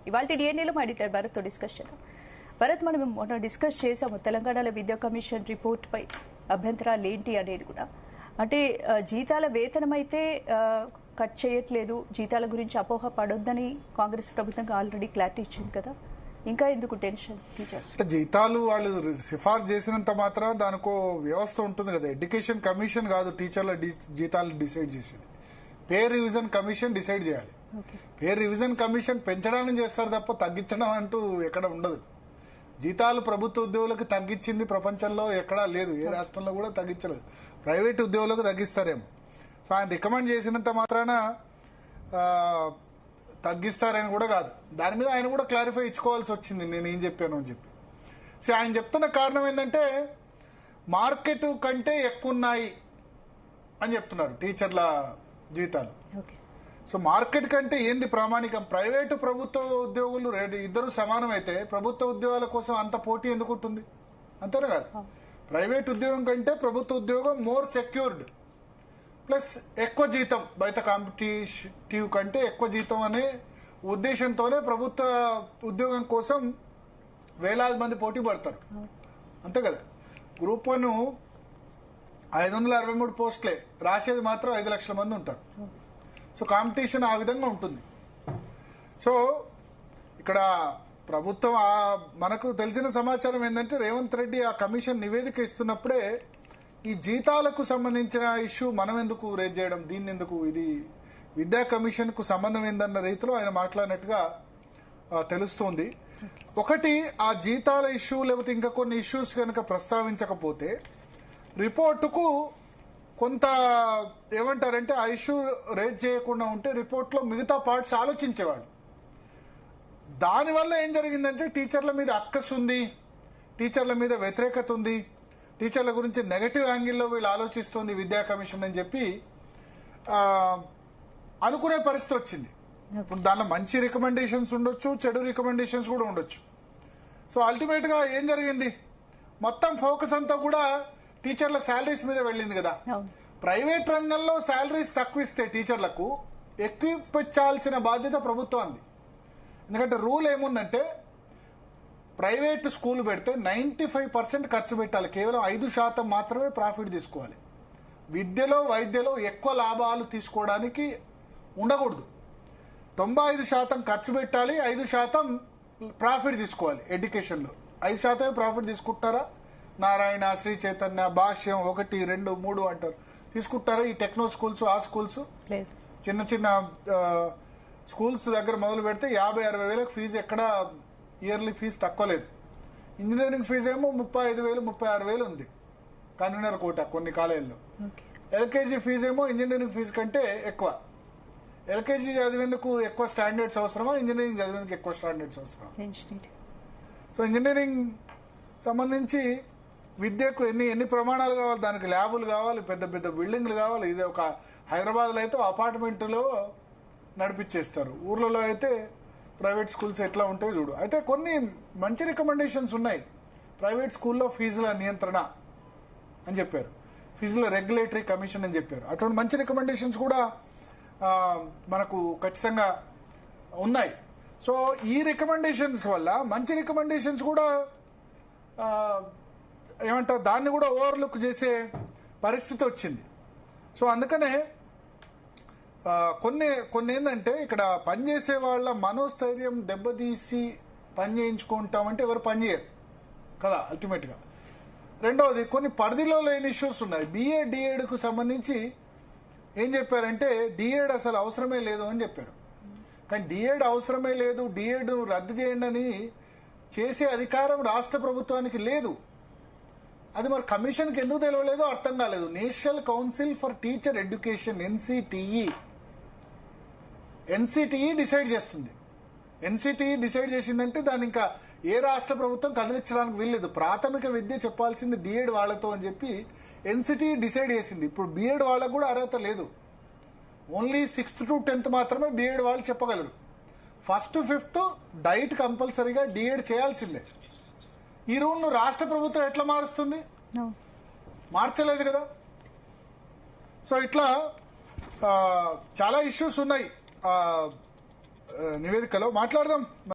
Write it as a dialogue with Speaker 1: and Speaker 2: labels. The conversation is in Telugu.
Speaker 1: ఇవాళ డిఎన్ఏలో మా ఎడిటర్ భరత్తో డిస్కస్ చేద్దాం. భరత్, మనం మొన్న డిస్కస్ చేసాము తెలంగాణలో విద్యా కమిషన్ రిపోర్ట్ పై అభ్యంతరాలు ఏంటి అనేది కూడా. అంటే జీతాల వేతనం అయితే కట్ చేయట్లేదు, జీతాల గురించి అపోహ పడొద్దని కాంగ్రెస్ ప్రభుత్వం ఆల్రెడీ క్లారిటీ ఇచ్చింది కదా, ఇంకా ఎందుకు టెన్షన్ టీచర్స్?
Speaker 2: జీతాలు వాళ్ళు సిఫార్సు చేసినంత మాత్రం దానికో వ్యవస్థ ఉంటుంది కదా. ఎడ్యుకేషన్ కమిషన్ కాదు టీచర్ల జీతాలు డిసైడ్ చేసేది, పే రివిజన్ కమిషన్ డిసైడ్ చేయాలి. పే రివిజన్ కమిషన్ పెంచడానికి చేస్తారు తప్ప తగ్గించడం అంటూ ఎక్కడ ఉండదు. జీతాలు ప్రభుత్వ ఉద్యోగులకు తగ్గించింది ప్రపంచంలో ఎక్కడా లేదు, ఏ రాష్ట్రంలో కూడా తగ్గించలేదు. ప్రైవేట్ ఉద్యోగులకు తగ్గిస్తారేమో. సో ఆయన రికమెండ్ చేసినంత మాత్రాన తగ్గిస్తారని కూడా కాదు. దాని మీద ఆయన కూడా క్లారిఫై ఇచ్చుకోవాల్సి వచ్చింది, నేను ఏం చెప్పాను అని చెప్పి. సో ఆయన చెప్తున్న కారణం ఏంటంటే మార్కెట్ కంటే ఎక్కువ ఉన్నాయి అని చెప్తున్నారు టీచర్ల జీతాలు. సో మార్కెట్ కంటే ఏంది ప్రామాణికం? ప్రైవేటు ప్రభుత్వ ఉద్యోగులు ఇద్దరు సమానం అయితే ప్రభుత్వ ఉద్యోగాల కోసం అంత పోటీ ఎందుకు ఉంటుంది? అంతేనా కాదు? ప్రైవేట్ ఉద్యోగం కంటే ప్రభుత్వ ఉద్యోగం మోర్ సెక్యూర్డ్, ప్లస్ ఎక్కువ జీతం, బయట కాంపిటేటివ్ కంటే ఎక్కువ జీతం అనే ఉద్దేశంతోనే ప్రభుత్వ ఉద్యోగం కోసం వేలాది మంది పోటీ పడతారు. అంతే కదా? గ్రూప్ 1 563 పోస్టులే, రాసేది మాత్రం 5 లక్షల మంది ఉంటారు. సో కాంపిటీషన్ ఆ విధంగా ఉంటుంది. సో ఇక్కడ ప్రభుత్వం మనకు తెలిసిన సమాచారం ఏంటంటే రేవంత్ రెడ్డి ఆ కమిషన్ నివేదిక ఇస్తున్నప్పుడే ఈ జీతాలకు సంబంధించిన ఇష్యూ మనం ఎందుకు రేజ్ చేయడం, దీన్ని ఎందుకు, ఇది విద్యా కమిషన్కు సంబంధం ఏందన్న రీతిలో ఆయన మాట్లాడినట్టుగా తెలుస్తోంది. ఒకటి, ఆ జీతాల ఇష్యూ లేకపోతే ఇంకా కొన్ని ఇష్యూస్ కనుక ప్రస్తావించకపోతే రిపోర్టుకు కొంత ఏమంటారంటే ఆ ఇష్యూ రేజ్ చేయకుండా ఉంటే రిపోర్ట్లో మిగతా పార్ట్స్ ఆలోచించేవాడు. దానివల్ల ఏం జరిగిందంటే టీచర్ల మీద అక్కసు ఉంది, టీచర్ల మీద వ్యతిరేకత ఉంది, టీచర్ల గురించి నెగటివ్ యాంగిల్లో వీళ్ళు ఆలోచిస్తుంది విద్యా కమిషన్ అని చెప్పి అనుకునే పరిస్థితి వచ్చింది. ఇప్పుడు దానిలో మంచి రికమెండేషన్స్ ఉండొచ్చు, చెడు రికమెండేషన్స్ కూడా ఉండొచ్చు. సో అల్టిమేట్గా ఏం జరిగింది, మొత్తం ఫోకస్ అంతా కూడా టీచర్ల శాలరీస్ మీద వెళ్ళింది కదా. ప్రైవేట్ రంగంలో శాలరీస్ తక్కువ ఇస్తే టీచర్లకు ఎక్కువించాల్సిన బాధ్యత ప్రభుత్వానికి. ఎందుకంటే రూల్ ఏముందంటే ప్రైవేట్ స్కూల్ పెడితే 95% ఖర్చు పెట్టాలి, కేవలం 5% మాత్రమే ప్రాఫిట్ తీసుకోవాలి. విద్యలో వైద్యలో ఎక్కువ లాభాలు తీసుకోవడానికి ఉండకూడదు. 95% ఖర్చు పెట్టాలి, 5% ప్రాఫిట్ తీసుకోవాలి. ఎడ్యుకేషన్లో 5% ప్రాఫిట్ తీసుకుంటారా? నారాయణ, శ్రీ చైతన్య, భాష్యం 1, 2, 3 అంటారు, తీసుకుంటారా? ఈ టెక్నో స్కూల్స్, ఆ స్కూల్స్, చిన్న చిన్న స్కూల్స్ దగ్గర మొదలు పెడితే 50-60 వేలకు ఫీజు, ఎక్కడ ఇయర్లీ ఫీజు తక్కువ లేదు. ఇంజనీరింగ్ ఫీజు ఏమో 35,000, 36,000 ఉంది కన్వీనర్ కోట కొన్ని కాలేజీల్లో. ఎల్కేజీ ఫీజు ఏమో ఇంజనీరింగ్ ఫీజు కంటే ఎక్కువ. ఎల్కేజీ చదివేందుకు ఎక్కువ స్టాండర్డ్స్ అవసరమా, ఇంజనీరింగ్ చదివేందుకు ఎక్కువ స్టాండర్డ్స్ అవసరమా? సో ఇంజనీరింగ్ సంబంధించి విద్యకు ఎన్ని ప్రమాణాలు కావాలి, దానికి ల్యాబులు కావాలి, పెద్ద పెద్ద బిల్డింగ్లు కావాలి. ఇది ఒక హైదరాబాద్లో అయితే అపార్ట్మెంట్లో నడిపించేస్తారు, ఊర్లలో అయితే ప్రైవేట్ స్కూల్స్ ఎట్లా ఉంటాయో చూడు. అయితే కొన్ని మంచి రికమెండేషన్స్ ఉన్నాయి. ప్రైవేట్ స్కూల్లో ఫీజుల నియంత్రణ అని చెప్పారు, ఫీజుల రెగ్యులేటరీ కమిషన్ అని చెప్పారు. అటువంటి మంచి రికమెండేషన్స్ కూడా మనకు ఖచ్చితంగా ఉన్నాయి. సో ఈ రికమెండేషన్స్ వల్ల మంచి రికమెండేషన్స్ కూడా ఏమంటారు, దాన్ని కూడా ఓవర్లుక్ చేసే పరిస్థితి వచ్చింది. సో అందుకనే కొన్ని ఏంటంటే ఇక్కడ పనిచేసే వాళ్ళ మనోస్థైర్యం దెబ్బతీసి పని చేయించుకుంటామంటే ఎవరు పని చేయరు కదా అల్టిమేట్గా. రెండవది, కొన్ని పరిధిలో లేని ఇష్యూస్ ఉన్నాయి. BA DEDకు సంబంధించి ఏం చెప్పారంటే DED అసలు అవసరమే లేదు అని చెప్పారు. కానీ DED అవసరమే లేదు, DED రద్దు చేయండి అని చేసే అధికారం రాష్ట్ర ప్రభుత్వానికి లేదు. అది మరి కమిషన్కి ఎందుకు తెలియలేదో అర్థం కాలేదు. National council for teacher education NCTE decide చేస్తుంది. NCTE డిసైడ్ చేసిందంటే దాన్ని ఇంకా ఏ రాష్ట్ర ప్రభుత్వం కదిలించడానికి వీల్లేదు. ప్రాథమిక విద్య చెప్పాల్సింది DED వాళ్ళతో అని చెప్పి NCTE డిసైడ్ చేసింది. ఇప్పుడు BEd వాళ్ళకు కూడా అర్హత లేదు, ఓన్లీ 6th to 10th మాత్రమే BEd వాళ్ళు చెప్పగలరు. 1st to 5th డైట్ కంపల్సరీగా DED చేయాల్సిందే. ఈ రూల్ను రాష్ట్ర ప్రభుత్వం ఎట్లా మారుస్తుంది? మార్చలేదు కదా. సో ఇట్లా చాలా ఇష్యూస్ ఉన్నాయి నివేదికలో. మాట్లాడదాం.